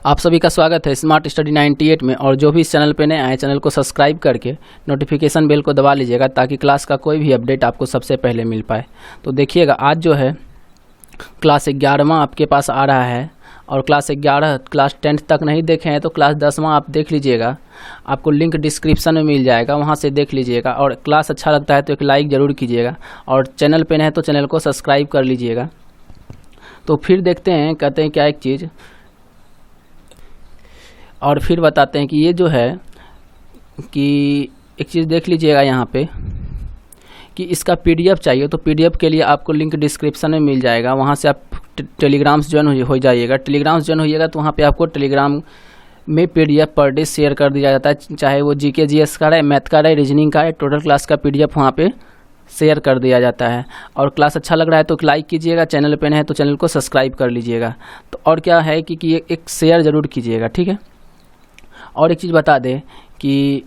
आप सभी का स्वागत है स्मार्ट स्टडी 98 में। और जो भी इस चैनल पे नए आए, चैनल को सब्सक्राइब करके नोटिफिकेशन बेल को दबा लीजिएगा ताकि क्लास का कोई भी अपडेट आपको सबसे पहले मिल पाए। तो देखिएगा, आज जो है क्लास 11वां आपके पास आ रहा है और क्लास 11 क्लास 10th तक नहीं देखे हैं तो क्लास 10वां आप देख लीजिएगा। आपको लिंक डिस्क्रिप्शन में मिल जाएगा, वहां से देख लीजिएगा। और क्लास अच्छा लगता है तो एक लाइक ज़रूर कीजिएगा और चैनल पे नए हैं तो चैनल को सब्सक्राइब कर लीजिएगा। तो फिर देखते हैं, कहते हैं क्या एक चीज़ और फिर बताते हैं कि ये जो है कि एक चीज़ देख लीजिएगा यहाँ पे कि इसका पीडीएफ चाहिए तो पीडीएफ के लिए आपको लिंक डिस्क्रिप्शन में मिल जाएगा। वहाँ से आप टेलीग्राम से ज्वाइन हो जाइएगा। टेलीग्राम से ज्वाइन होइएगा तो वहाँ पे आपको टेलीग्राम में पीडीएफ पर डे शेयर कर दिया जाता है, चाहे वो जीके जीएस का रहे, मैथ का रहे, रीजनिंग का है, टोटल क्लास का पीडीएफ वहाँ पे शेयर कर दिया जाता है। और क्लास अच्छा लग रहा है तो लाइक कीजिएगा, चैनल पे नए हैं तो चैनल को सब्सक्राइब कर लीजिएगा। तो और क्या है कि एक शेयर ज़रूर कीजिएगा, ठीक है। और एक चीज़ बता दें कि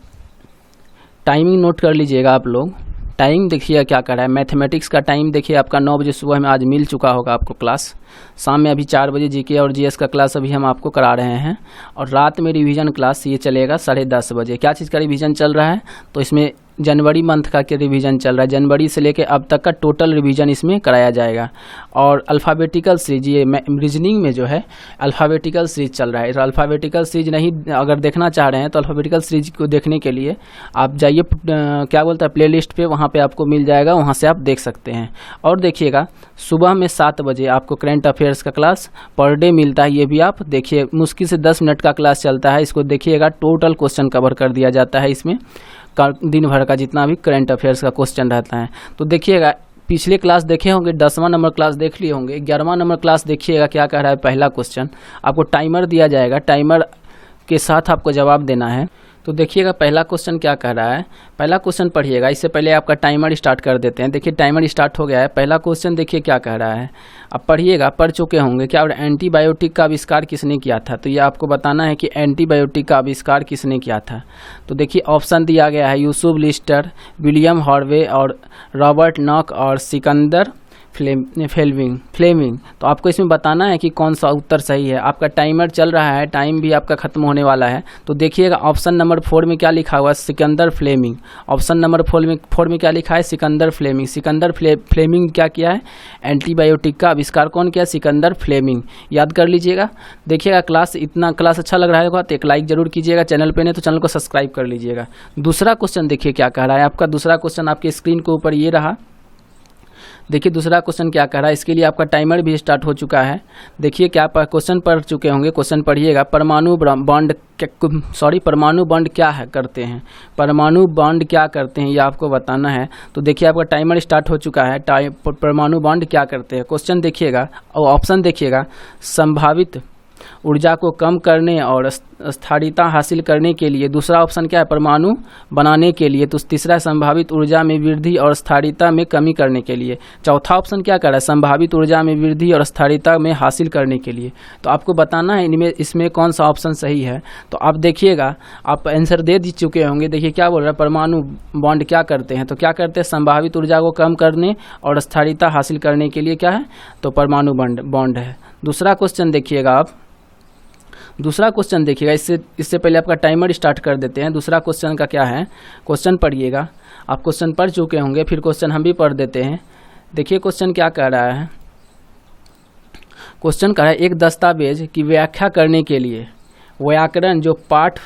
टाइमिंग नोट कर लीजिएगा आप लोग। टाइम देखिए क्या कर रहा है। मैथमेटिक्स का टाइम देखिए आपका 9 बजे सुबह में आज मिल चुका होगा आपको क्लास। शाम में अभी 4 बजे जीके और जीएस का क्लास अभी हम आपको करा रहे हैं। और रात में रिवीजन क्लास ये चलेगा 10:30 बजे। क्या चीज़ का रिवीजन चल रहा है तो इसमें जनवरी मंथ का रिवीजन चल रहा है। जनवरी से लेकर अब तक का टोटल रिवीजन इसमें कराया जाएगा। और अल्फ़ाबेटिकल सीरीज, ये रीजनिंग में जो है अल्फ़ाबेटिकल सीरीज चल रहा है। तो अल्फ़ाबेटिकल सीरीज नहीं अगर देखना चाह रहे हैं तो अल्फ़ाबेटिकल सीरीज को देखने के लिए आप जाइए क्या बोलता है प्लेलिस्ट पे, वहाँ पे आपको मिल जाएगा, वहाँ से आप देख सकते हैं। और देखिएगा सुबह में 7 बजे आपको करंट अफेयर्स का क्लास पर डे मिलता है। ये भी आप देखिए, मुश्किल से 10 मिनट का क्लास चलता है। इसको देखिएगा, टोटल क्वेश्चन कवर कर दिया जाता है इसमें, दिन भर का जितना भी करंट अफेयर्स का क्वेश्चन रहता है। तो देखिएगा, पिछले क्लास देखे होंगे, 10वां नंबर क्लास देख लिए होंगे। 11वां नंबर क्लास देखिएगा क्या कह रहा है। पहला क्वेश्चन आपको टाइमर दिया जाएगा, टाइमर के साथ आपको जवाब देना है। तो देखिएगा पहला क्वेश्चन क्या कह रहा है। पहला क्वेश्चन पढ़िएगा, इससे पहले आपका टाइमर स्टार्ट कर देते हैं। देखिए टाइमर स्टार्ट हो गया है। पहला क्वेश्चन देखिए क्या कह रहा है। अब पढ़िएगा, पढ़ चुके होंगे क्या। और एंटीबायोटिक का आविष्कार किसने किया था, तो ये आपको बताना है कि एंटीबायोटिक का आविष्कार किसने किया था। तो देखिए ऑप्शन दिया गया है यूसुफ लिस्टर, विलियम हार्वे और रॉबर्ट नॉक और सिकंदर फ्लेमिंग। तो आपको इसमें बताना है कि कौन सा उत्तर सही है। आपका टाइमर चल रहा है, टाइम भी आपका खत्म होने वाला है। तो देखिएगा ऑप्शन नंबर 4 में क्या लिखा हुआ है, सिकंदर फ्लेमिंग। ऑप्शन नंबर 4 में क्या लिखा है, सिकंदर फ्लेमिंग। सिकंदर फ्लेमिंग क्या किया है, एंटीबायोटिक का आविष्कार कौन किया, सिकंदर फ्लेमिंग। याद कर लीजिएगा। देखिएगा क्लास अच्छा लग रहा होगा तो एक लाइक जरूर कीजिएगा, चैनल पे नहीं तो चैनल को सब्सक्राइब कर लीजिएगा। दूसरा क्वेश्चन देखिए क्या कह रहा है। आपका दूसरा क्वेश्चन आपके स्क्रीन के ऊपर ये रहा। देखिए दूसरा क्वेश्चन क्या कह रहा है। इसके लिए आपका टाइमर भी स्टार्ट हो चुका है। देखिए क्या क्वेश्चन पढ़ चुके होंगे, क्वेश्चन पढ़िएगा। परमाणु बॉन्ड क्या है करते हैं, परमाणु बॉन्ड क्या करते हैं ये आपको बताना है। तो देखिए आपका टाइमर स्टार्ट हो चुका है। परमाणु बॉन्ड क्या करते हैं, क्वेश्चन देखिएगा और ऑप्शन देखिएगा। संभावित ऊर्जा को कम करने और स्थिरता हासिल करने के लिए। दूसरा ऑप्शन क्या है, परमाणु बनाने के लिए। तो तीसरा संभावित ऊर्जा में वृद्धि और स्थिरता में कमी करने के लिए। चौथा ऑप्शन क्या कर रहा है, संभावित ऊर्जा में वृद्धि और स्थिरता में हासिल करने के लिए। तो आपको बताना है इनमें इसमें कौन सा ऑप्शन सही है। तो आप देखिएगा, आप आंसर दे चुके होंगे। देखिए क्या बोल रहा है, परमाणु बॉन्ड क्या करते हैं। तो क्या करते हैं, संभावित ऊर्जा को कम करने और स्थिरता हासिल करने के लिए क्या है, तो परमाणु बॉन्ड है। दूसरा क्वेश्चन देखिएगा आप। दूसरा क्वेश्चन देखिएगा, इससे पहले आपका टाइमर स्टार्ट कर देते हैं। दूसरा क्वेश्चन का क्या है, क्वेश्चन पढ़िएगा। आप क्वेश्चन पढ़ चुके होंगे, फिर क्वेश्चन हम भी पढ़ देते हैं। देखिए क्वेश्चन क्या कह रहा है। क्वेश्चन कह रहा है, एक दस्तावेज की व्याख्या करने के लिए व्याकरण जो पाठ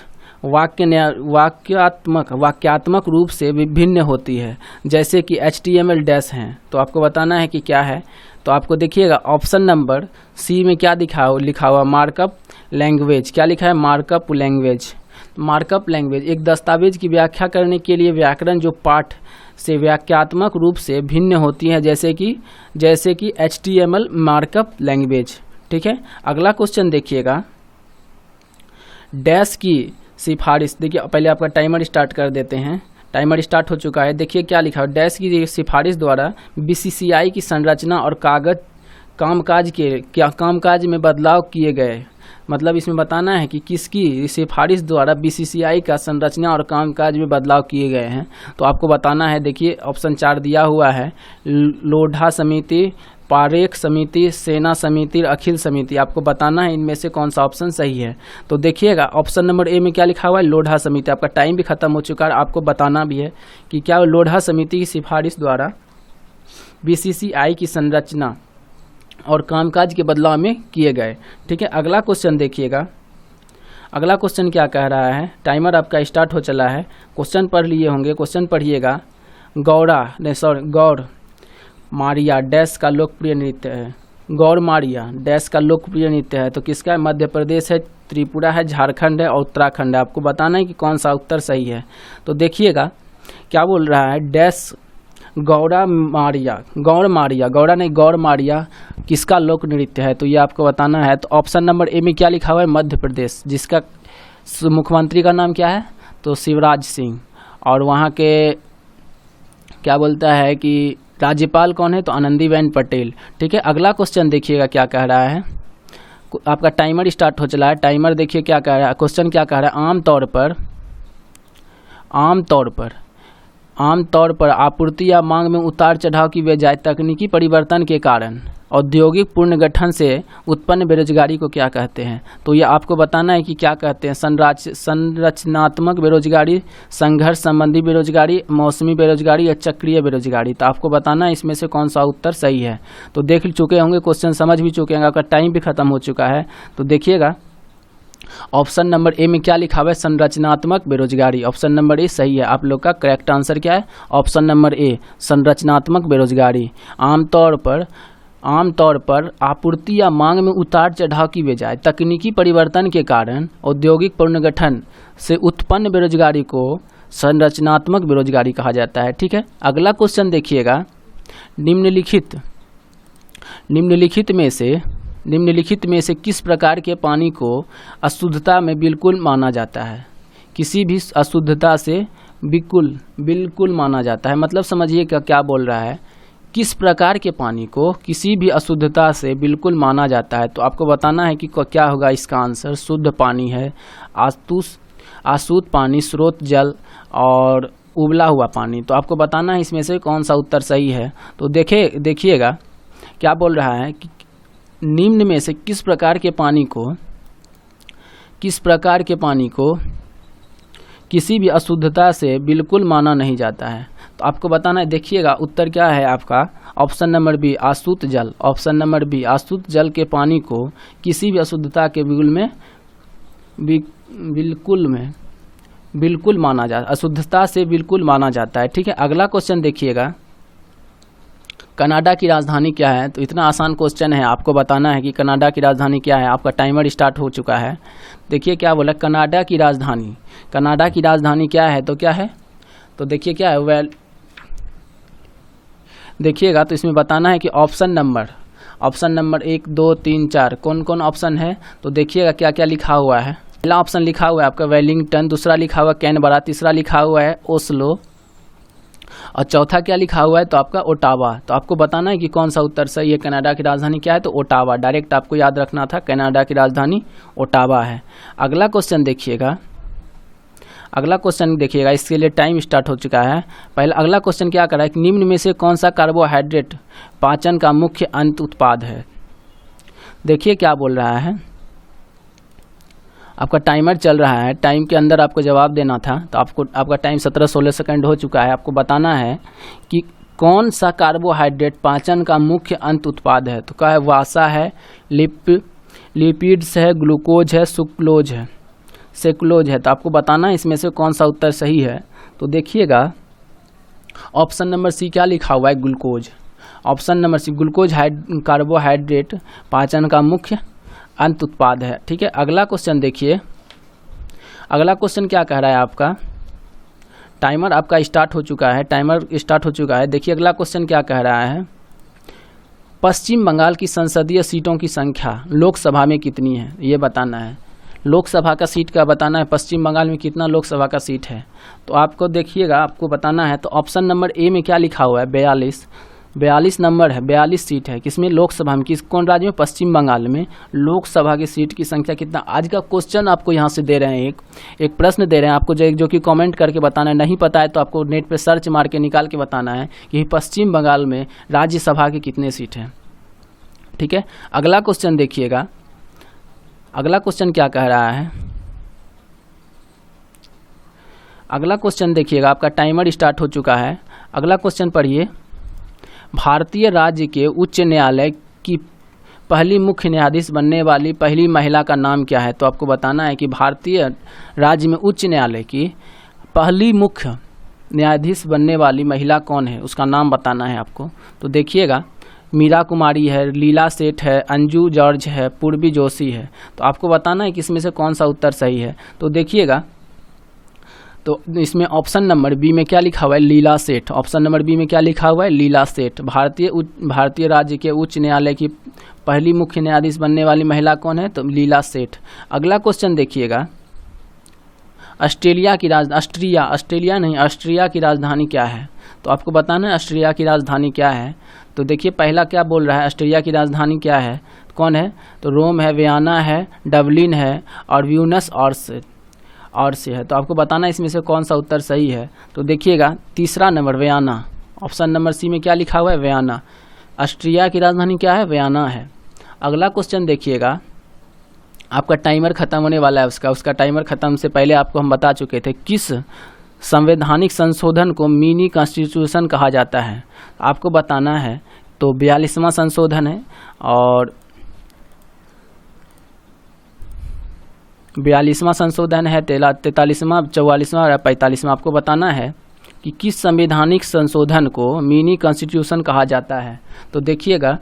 वाक्यात्मक रूप से विभिन्न होती है, जैसे कि HTML डैश हैं। तो आपको बताना है कि क्या है। तो आपको देखिएगा ऑप्शन नंबर सी में क्या लिखा हुआ, मार्कअप लैंग्वेज। क्या लिखा है, मार्कअप लैंग्वेज। मार्कअप लैंग्वेज एक दस्तावेज की व्याख्या करने के लिए व्याकरण जो पाठ से वाक्यात्मक रूप से भिन्न होती है, जैसे कि HTML मार्कअप लैंग्वेज। ठीक है। अगला क्वेश्चन देखिएगा, डैश की सिफारिश। देखिए पहले आपका टाइमर स्टार्ट कर देते हैं। टाइमर स्टार्ट हो चुका है। देखिए क्या लिखा है, डैश की सिफारिश द्वारा BCCI की संरचना और कामकाज में बदलाव किए गए। मतलब इसमें बताना है कि किसकी सिफारिश द्वारा BCCI का संरचना और कामकाज में बदलाव किए गए हैं। तो आपको बताना है। देखिए ऑप्शन 4 दिया हुआ है, लोढ़ा समिति पारेख समिति, सेना समिति, अखिल समिति, आपको बताना है इनमें से कौन सा ऑप्शन सही है। तो देखिएगा ऑप्शन नंबर ए में क्या लिखा हुआ है, लोढ़ा समिति। आपका टाइम भी खत्म हो चुका है, आपको बताना भी है कि क्या लोढ़ा समिति की सिफारिश द्वारा बीसीसीआई की संरचना और कामकाज के बदलाव में किए गए। ठीक है, अगला क्वेश्चन देखिएगा। अगला क्वेश्चन क्या कह रहा है, टाइमर आपका स्टार्ट हो चला है, क्वेश्चन पढ़ लिए होंगे, क्वेश्चन पढ़िएगा। गौर मारिया डैश का लोकप्रिय नृत्य है। गौर मारिया डैश का लोकप्रिय नृत्य है, तो किसका है, मध्य प्रदेश है, त्रिपुरा है, झारखंड है और उत्तराखंड है। आपको बताना है कि कौन सा उत्तर सही है। तो देखिएगा क्या बोल रहा है, डैश गौर मारिया किसका लोक नृत्य है, तो ये आपको बताना है। तो ऑप्शन नंबर ए में क्या लिखा हुआ है, मध्य प्रदेश, जिसका मुख्यमंत्री का नाम क्या है, तो शिवराज सिंह, और वहाँ के क्या बोलता है कि राज्यपाल कौन है, तो आनंदीबेन पटेल। ठीक है, अगला क्वेश्चन देखिएगा क्या कह रहा है। आपका टाइमर स्टार्ट हो चला है, टाइमर देखिए क्या कह रहा है, क्वेश्चन क्या कह रहा है, आमतौर पर आपूर्ति या मांग में उतार चढ़ाव की बजाय तकनीकी परिवर्तन के कारण औद्योगिक पुनर्गठन से उत्पन्न बेरोजगारी को क्या कहते हैं। तो ये आपको बताना है कि क्या कहते हैं, संरचनात्मक बेरोजगारी, संघर्ष संबंधी बेरोजगारी, मौसमी बेरोजगारी या चक्रीय बेरोजगारी। तो आपको बताना है इसमें से कौन सा उत्तर सही है। तो देख चुके होंगे, क्वेश्चन समझ भी चुके होंगे, आपका टाइम भी खत्म हो चुका है। तो देखिएगा ऑप्शन नंबर ए में क्या लिखा हुआ है, संरचनात्मक बेरोजगारी। ऑप्शन नंबर ए सही है, आप लोग का करेक्ट आंसर क्या है, ऑप्शन नंबर ए संरचनात्मक बेरोजगारी। आमतौर पर आपूर्ति या मांग में उतार चढ़ाव की बजाय तकनीकी परिवर्तन के कारण औद्योगिक पुनर्गठन से उत्पन्न बेरोजगारी को संरचनात्मक बेरोजगारी कहा जाता है। ठीक है, अगला क्वेश्चन देखिएगा। निम्नलिखित में से किस प्रकार के पानी को अशुद्धता में बिल्कुल माना जाता है। किसी भी अशुद्धता से बिल्कुल माना जाता है, मतलब समझिए क्या बोल रहा है, किस प्रकार के पानी को किसी भी अशुद्धता से बिल्कुल माना जाता है। तो आपको बताना है कि क्या होगा इसका आंसर, शुद्ध पानी है, आशुद्ध पानी, स्रोत जल और उबला हुआ पानी। तो आपको बताना है इसमें से कौन सा उत्तर सही है। तो देखिएगा क्या बोल रहा है कि निम्न में से किस प्रकार के पानी को किसी भी अशुद्धता से बिल्कुल माना नहीं जाता है। तो आपको बताना है, देखिएगा उत्तर क्या है आपका, ऑप्शन नंबर बी अशुद्ध जल। ऑप्शन नंबर बी अशुद्ध जल के पानी को किसी भी अशुद्धता के बिल्कुल माना जाता, अशुद्धता से बिल्कुल माना जाता है। ठीक है, अगला क्वेश्चन देखिएगा। कनाडा की राजधानी क्या है। तो इतना आसान क्वेश्चन है, आपको बताना है कि कनाडा की राजधानी क्या है। आपका टाइमर स्टार्ट हो चुका है। देखिए क्या बोला, कनाडा की राजधानी क्या है, तो क्या है, तो देखिए क्या है, देखिएगा तो इसमें बताना है कि ऑप्शन नंबर 1 2 3 4 कौन कौन ऑप्शन है। तो देखिएगा क्या क्या लिखा हुआ है। पहला ऑप्शन लिखा हुआ है आपका वेलिंगटन, दूसरा लिखा हुआ है कैनबरा, तीसरा लिखा हुआ है ओस्लो और चौथा क्या लिखा हुआ है, तो आपका ओटावा। तो आपको बताना है कि कौन सा उत्तर सही है। कनाडा की राजधानी क्या है, तो ओटावा, डायरेक्ट आपको याद रखना था, कनाडा की राजधानी ओटावा है। अगला क्वेश्चन देखिएगा, इसके लिए टाइम स्टार्ट हो चुका है। पहले अगला क्वेश्चन क्या कर रहा है कि निम्न में से कौन सा कार्बोहाइड्रेट पाचन का मुख्य अंत उत्पाद है। देखिए क्या बोल रहा है, आपका टाइमर चल रहा है, टाइम के अंदर आपको जवाब देना था। तो आपका टाइम 17-16 सेकंड हो चुका है। आपको बताना है कि कौन सा कार्बोहाइड्रेट पाचन का मुख्य अंत उत्पाद है। तो क्या है, वासा है, लिपिड्स है, ग्लूकोज है, सेक्लोज है। तो आपको बताना है इसमें से कौन सा उत्तर सही है। तो देखिएगा ऑप्शन नंबर सी क्या लिखा हुआ है, glucose. Option number C glucose carbohydrate पाचन का मुख्य अंत उत्पाद है। ठीक है, अगला क्वेश्चन देखिए। अगला क्वेश्चन क्या कह रहा है आपका, टाइमर आपका स्टार्ट हो चुका है, देखिए अगला क्वेश्चन क्या कह रहा है, पश्चिम बंगाल की संसदीय सीटों की संख्या लोकसभा में कितनी है, ये बताना है। लोकसभा का सीट का बताना है, पश्चिम बंगाल में कितना लोकसभा का सीट है। तो आपको देखिएगा, आपको बताना है। तो ऑप्शन नंबर ए में क्या लिखा हुआ है, 42 नंबर है, 42 सीट है। किसमें, लोकसभा में। कौन राज्य में, पश्चिम बंगाल में। लोकसभा की सीट की संख्या कितना, आज का क्वेश्चन आपको यहाँ से दे रहे हैं, एक प्रश्न दे रहे हैं आपको, जो कि कमेंट करके बताना है। नहीं पता है तो आपको नेट पे सर्च मार के निकाल के बताना है कि पश्चिम बंगाल में राज्यसभा के कितने सीट हैं। ठीक है, अगला क्वेश्चन देखिएगा, अगला क्वेश्चन क्या कह रहा है। अगला क्वेश्चन देखिएगा, आपका टाइमर स्टार्ट हो चुका है। अगला क्वेश्चन पढ़िए, भारतीय राज्य के उच्च न्यायालय की पहली मुख्य न्यायाधीश बनने वाली पहली महिला का नाम क्या है। तो आपको बताना है कि भारतीय राज्य में उच्च न्यायालय की पहली मुख्य न्यायाधीश बनने वाली महिला कौन है, उसका नाम बताना है आपको। तो देखिएगा, मीरा कुमारी है, लीला सेठ है, अंजू जॉर्ज है, पूर्वी जोशी है। तो आपको बताना है कि इसमें से कौन सा उत्तर सही है। तो देखिएगा, तो इसमें ऑप्शन नंबर बी में क्या लिखा हुआ है, लीला सेठ। ऑप्शन नंबर बी में क्या लिखा हुआ है, लीला सेठ। भारतीय राज्य के उच्च न्यायालय की पहली मुख्य न्यायाधीश बनने वाली महिला कौन है, तो लीला सेठ। अगला क्वेश्चन देखिएगा, ऑस्ट्रिया की राजधानी क्या है। तो आपको बताना है ऑस्ट्रिया की राजधानी क्या है। तो देखिए, पहला क्या बोल रहा है, ऑस्ट्रिया की राजधानी क्या है, कौन है, तो रोम है, वियना है, डबलिन है और ब्यूनस और से है। तो आपको बताना है इसमें से कौन सा उत्तर सही है। तो देखिएगा, तीसरा number Vienna, option number C में क्या लिखा हुआ है, वियना। ऑस्ट्रिया की राजधानी क्या है, वियना है। अगला क्वेश्चन देखिएगा, आपका टाइमर खत्म होने वाला है, उसका टाइमर खत्म से पहले आपको हम बता चुके थे, किस संवैधानिक संशोधन को मिनी कॉन्स्टिट्यूशन कहा जाता है। आपको बताना है, तो 42वां संशोधन है और 42वां संशोधन है, 43वां, 44वां और 45वां। आपको बताना है कि किस संवैधानिक संशोधन को मिनी कॉन्स्टिट्यूशन कहा जाता है। तो देखिएगा,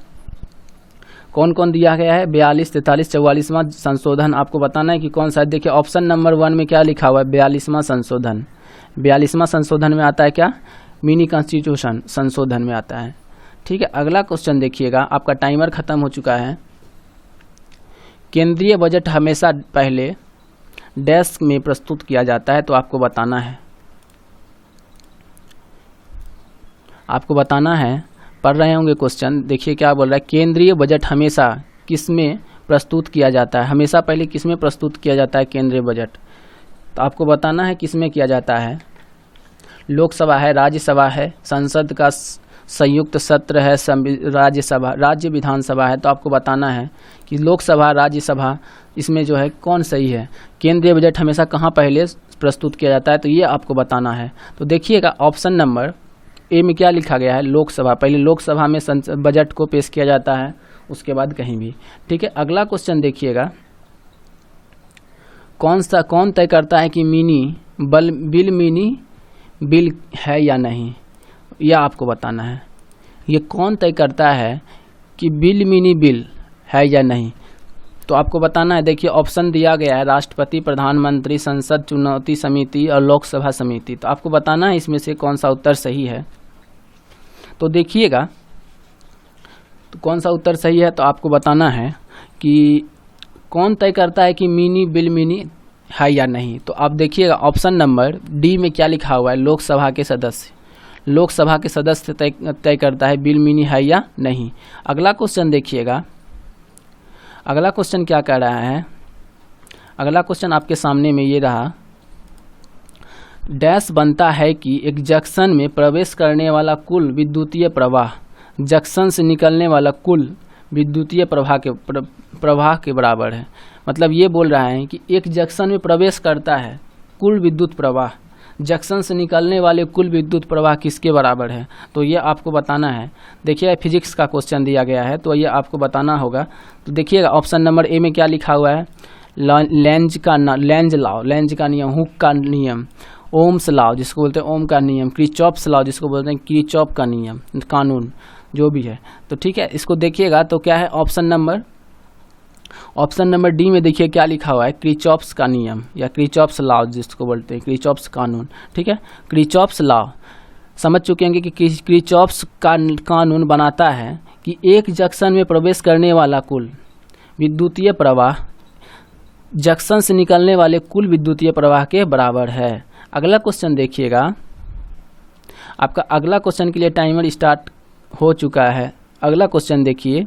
कौन कौन दिया गया है, 42, 43, 44वां संशोधन। आपको बताना है कि कौन सा है। देखिए, ऑप्शन नंबर 1 में क्या लिखा हुआ है, 42वां संशोधन। 42वां संशोधन में आता है क्या, मिनी कॉन्स्टिट्यूशन संशोधन में आता है। ठीक है, अगला क्वेश्चन देखिएगा, आपका टाइमर खत्म हो चुका है। केंद्रीय बजट हमेशा पहले डेस्क में प्रस्तुत किया जाता है। तो आपको बताना है, पढ़ रहे होंगे क्वेश्चन। देखिए क्या बोल रहा है, केंद्रीय बजट हमेशा किस में प्रस्तुत किया जाता है, हमेशा पहले किस में प्रस्तुत किया जाता है केंद्रीय बजट। तो आपको बताना है किस में किया जाता है। लोकसभा है, राज्यसभा है, संसद का संयुक्त सत्र है, राज्य विधानसभा है। तो आपको बताना है कि लोकसभा, राज्यसभा, इसमें जो है कौन सही है। केंद्रीय बजट हमेशा कहाँ पहले प्रस्तुत किया जाता है, तो ये आपको बताना है। तो देखिएगा, ऑप्शन नंबर ए में क्या लिखा गया है, लोकसभा। पहले लोकसभा में बजट को पेश किया जाता है, उसके बाद कहीं भी। ठीक है, अगला क्वेश्चन देखिएगा, कौन तय करता है कि मिनी बिल है या नहीं, यह आपको बताना है। ये कौन तय करता है कि मिनी बिल है या नहीं। तो आपको बताना है, देखिए ऑप्शन दिया गया है, राष्ट्रपति, प्रधानमंत्री, संसद चुनौती समिति और लोकसभा समिति। तो आपको बताना है इसमें से कौन सा उत्तर सही है। तो देखिएगा, तो कौन सा उत्तर सही है। तो आपको बताना है कि कौन तय करता है कि मिनी है या नहीं। तो आप देखिएगा, ऑप्शन नंबर डी में क्या लिखा हुआ है, लोकसभा के सदस्य तय करता है बिल मिनी है या नहीं। अगला क्वेश्चन देखिएगा, अगला क्वेश्चन क्या कह रहा है। अगला क्वेश्चन आपके सामने में ये रहा, डैश बनता है कि एक जंक्शन में प्रवेश करने वाला कुल विद्युतीय प्रवाह जंक्शन से निकलने वाला कुल विद्युतीय प्रवाह के बराबर है। मतलब ये बोल रहा है कि एक जंक्शन में प्रवेश करता है कुल विद्युत प्रवाह, जंक्शन से निकलने वाले कुल विद्युत प्रवाह किसके बराबर है। तो ये आपको बताना है। देखिए, फिजिक्स का क्वेश्चन दिया गया है, तो ये आपको बताना होगा। तो देखिएगा, ऑप्शन नंबर ए में क्या लिखा हुआ है, लेंज का नियम, हुक का नियम, ओम्स लॉ जिसको बोलते हैं ओम का नियम, किरचॉफ्स लॉ जिसको बोलते हैं किरचॉफ का नियम, कानून जो भी है। तो ठीक है, इसको देखिएगा, तो क्या है ऑप्शन नंबर डी में देखिए क्या लिखा हुआ है, किरचॉफ्स का नियम या किरचॉफ्स लॉ जिसको बोलते हैं, किरचॉफ्स कानून। ठीक है, किरचॉफ्स लॉ समझ चुके होंगे कि किरचॉफ्स का कानून बनाता है कि एक जंक्शन में प्रवेश करने वाला कुल विद्युतीय प्रवाह जंक्शन से निकलने वाले कुल विद्युतीय प्रवाह के बराबर है। अगला क्वेश्चन देखिएगा, आपका अगला क्वेश्चन के लिए टाइमर स्टार्ट हो चुका है। अगला क्वेश्चन देखिए,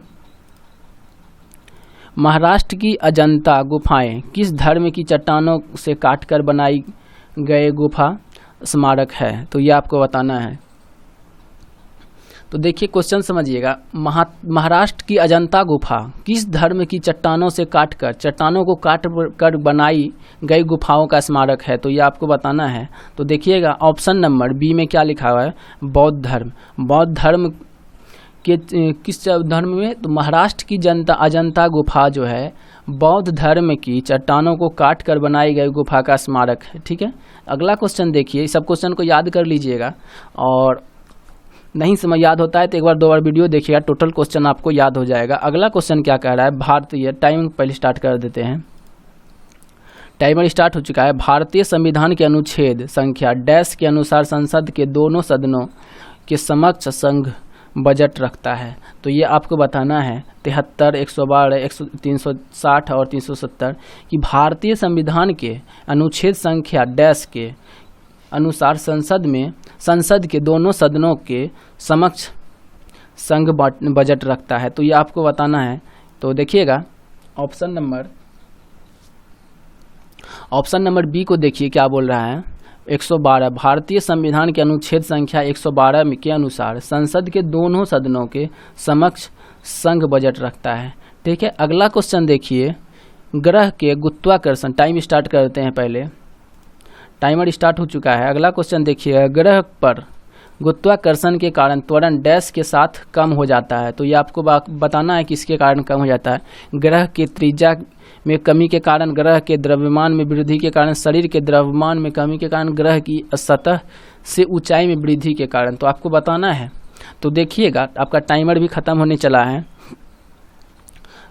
महाराष्ट्र की अजंता गुफाएं किस धर्म की चट्टानों से काटकर बनाई गए गुफा स्मारक है। तो ये आपको बताना है। तो देखिए क्वेश्चन समझिएगा, महाराष्ट्र की अजंता गुफा किस धर्म की चट्टानों से काटकर चट्टानों को काट कर बनाई गई गुफाओं का स्मारक है? तो ये आपको बताना है। तो देखिएगा ऑप्शन नंबर बी में क्या लिखा हुआ है, बौद्ध धर्म। बौद्ध धर्म के किस धर्म में? तो महाराष्ट्र की अजंता गुफा जो है बौद्ध धर्म की चट्टानों को काट कर बनाई गई गुफा का स्मारक है। ठीक है, अगला क्वेश्चन देखिए, सब क्वेश्चन को याद कर लीजिएगा, और नहीं समझ याद होता है तो एक बार 2 बार वीडियो देखिएगा, टोटल क्वेश्चन आपको याद हो जाएगा। अगला क्वेश्चन क्या कह रहा है, भारतीय, टाइमिंग पहले स्टार्ट कर देते हैं, टाइमर स्टार्ट हो चुका है। भारतीय संविधान के अनुच्छेद संख्या डैश के अनुसार संसद के दोनों सदनों के समक्ष संघ बजट रखता है। तो ये आपको बताना है 73, 112, 360 और 370 कि भारतीय संविधान के अनुच्छेद संख्या डैश के अनुसार संसद के दोनों सदनों के समक्ष संघ बजट रखता है। तो ये आपको बताना है। तो देखिएगा ऑप्शन नंबर बी को देखिए क्या बोल रहा है, 112 भारतीय संविधान के अनुच्छेद संख्या 112 के अनुसार संसद के दोनों सदनों के समक्ष संघ बजट रखता है। ठीक है, अगला क्वेश्चन देखिए, ग्रह के गुरुत्वाकर्षण, टाइम स्टार्ट करते हैं, पहले टाइमर स्टार्ट हो चुका है। अगला क्वेश्चन देखिए, ग्रह पर गुरुत्वाकर्षण के कारण त्वरण डैश के साथ कम हो जाता है। तो ये आपको बताना है किसके कारण कम हो जाता है, ग्रह के त्रिज्या में कमी के कारण, ग्रह के द्रव्यमान में वृद्धि के कारण, शरीर के द्रव्यमान में कमी के कारण, ग्रह की सतह से ऊंचाई में वृद्धि के कारण। तो आपको बताना है। तो देखिएगा आपका टाइमर भी खत्म होने चला है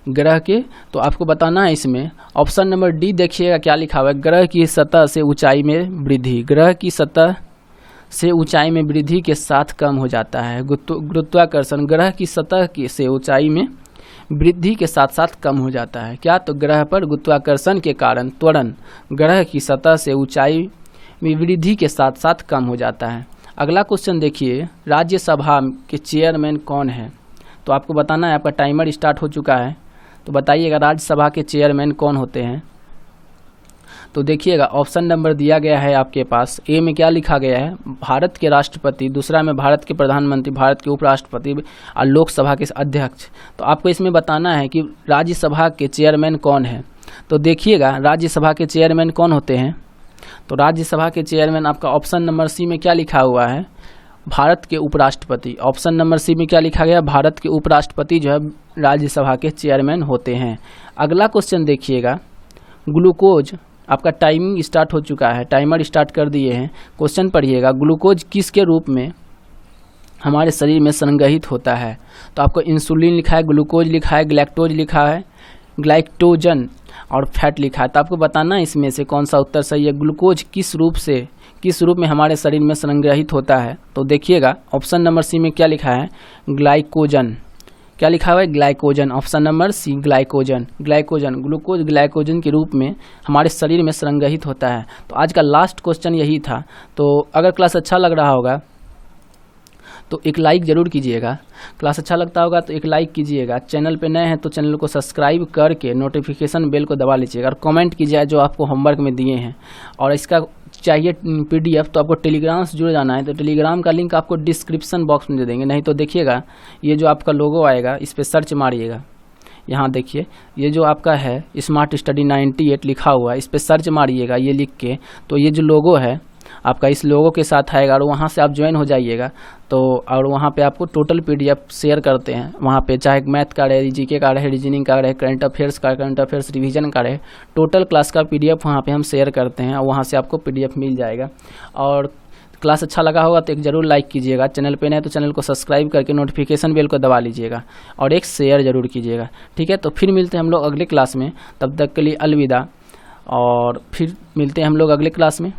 ग्रह के, तो आपको बताना है इसमें ऑप्शन नंबर डी देखिएगा क्या लिखा हुआ है, ग्रह की सतह से ऊंचाई में वृद्धि, ग्रह की सतह से ऊंचाई में वृद्धि के साथ कम हो जाता है। गुरुत्वाकर्षण ग्रह की सतह से ऊंचाई में वृद्धि के साथ साथ कम हो जाता है। क्या? तो ग्रह पर गुरुत्वाकर्षण के कारण त्वरण ग्रह की सतह से ऊंचाई में वृद्धि के साथ साथ कम हो जाता है। अगला क्वेश्चन देखिए, राज्यसभा के चेयरमैन कौन है? तो आपको बताना है, आपका टाइमर स्टार्ट हो चुका है। तो बताइएगा राज्यसभा के चेयरमैन कौन होते हैं? तो देखिएगा ऑप्शन नंबर दिया गया है आपके पास, ए में क्या लिखा गया है, भारत के राष्ट्रपति, दूसरा में भारत के प्रधानमंत्री, भारत के उपराष्ट्रपति और लोकसभा के अध्यक्ष। तो आपको इसमें बताना है कि राज्यसभा के चेयरमैन कौन है। तो देखिएगा राज्यसभा के चेयरमैन कौन होते हैं। तो राज्यसभा के चेयरमैन आपका ऑप्शन नंबर सी में क्या लिखा हुआ है, भारत के उपराष्ट्रपति। ऑप्शन नंबर सी में क्या लिखा गया, भारत के उपराष्ट्रपति जो है राज्यसभा के चेयरमैन होते हैं। अगला क्वेश्चन देखिएगा, ग्लूकोज, आपका टाइमिंग स्टार्ट हो चुका है, टाइमर स्टार्ट कर दिए हैं। क्वेश्चन पढ़िएगा, ग्लूकोज किसके रूप में हमारे शरीर में संग्रहित होता है? तो आपको इंसुलिन लिखा है, ग्लूकोज लिखा है, ग्लैक्टोज लिखा है, ग्लाइकोजन और फैट लिखा है। तो आपको बताना है इसमें से कौन सा उत्तर सही है। ग्लूकोज किस रूप में हमारे शरीर में संग्रहित होता है? तो देखिएगा ऑप्शन नंबर सी में क्या लिखा है, ग्लाइकोजन। क्या लिखा हुआ है, glycogen. Option number C glycogen. Glucose glycogen के रूप में हमारे शरीर में संग्रहित होता है। तो आज का लास्ट क्वेश्चन यही था। तो अगर क्लास अच्छा लग रहा होगा तो एक लाइक ज़रूर कीजिएगा, क्लास अच्छा लगता होगा तो एक लाइक कीजिएगा। चैनल पे नए हैं तो चैनल को सब्सक्राइब करके नोटिफिकेशन बेल को दबा लीजिएगा और कमेंट कीजिएगा जो आपको होमवर्क में दिए हैं। और इसका चाहिए PDF तो आपको टेलीग्राम से जुड़ जाना है। तो टेलीग्राम का लिंक आपको डिस्क्रिप्शन बॉक्स में दे देंगे, नहीं तो देखिएगा ये जो आपका लोगो आएगा इस पर सर्च मारिएगा। यहाँ देखिए ये जो आपका है स्मार्ट स्टडी 98 लिखा हुआ है, इस पर सर्च मारिएगा ये लिख के। तो ये जो लोगो है आपका इस लोगो के साथ आएगा और वहाँ से आप ज्वाइन हो जाइएगा। तो और वहाँ पे आपको टोटल PDF शेयर करते हैं। वहाँ पे चाहे मैथ का रहे, GK का रहे, रीजनिंग का रहे, करंट अफेयर्स रिवीजन का रहे, टोटल क्लास का PDF वहाँ पे हम शेयर करते हैं और वहाँ से आपको PDF मिल जाएगा। और क्लास अच्छा लगा होगा तो एक ज़रूर लाइक कीजिएगा, चैनल पे नए तो चैनल को सब्सक्राइब करके नोटिफिकेशन बेल को दबा लीजिएगा और एक शेयर ज़रूर कीजिएगा। ठीक है, तो फिर मिलते हैं हम लोग अगले क्लास में, तब तक के लिए अलविदा और फिर मिलते हैं हम लोग अगले क्लास में।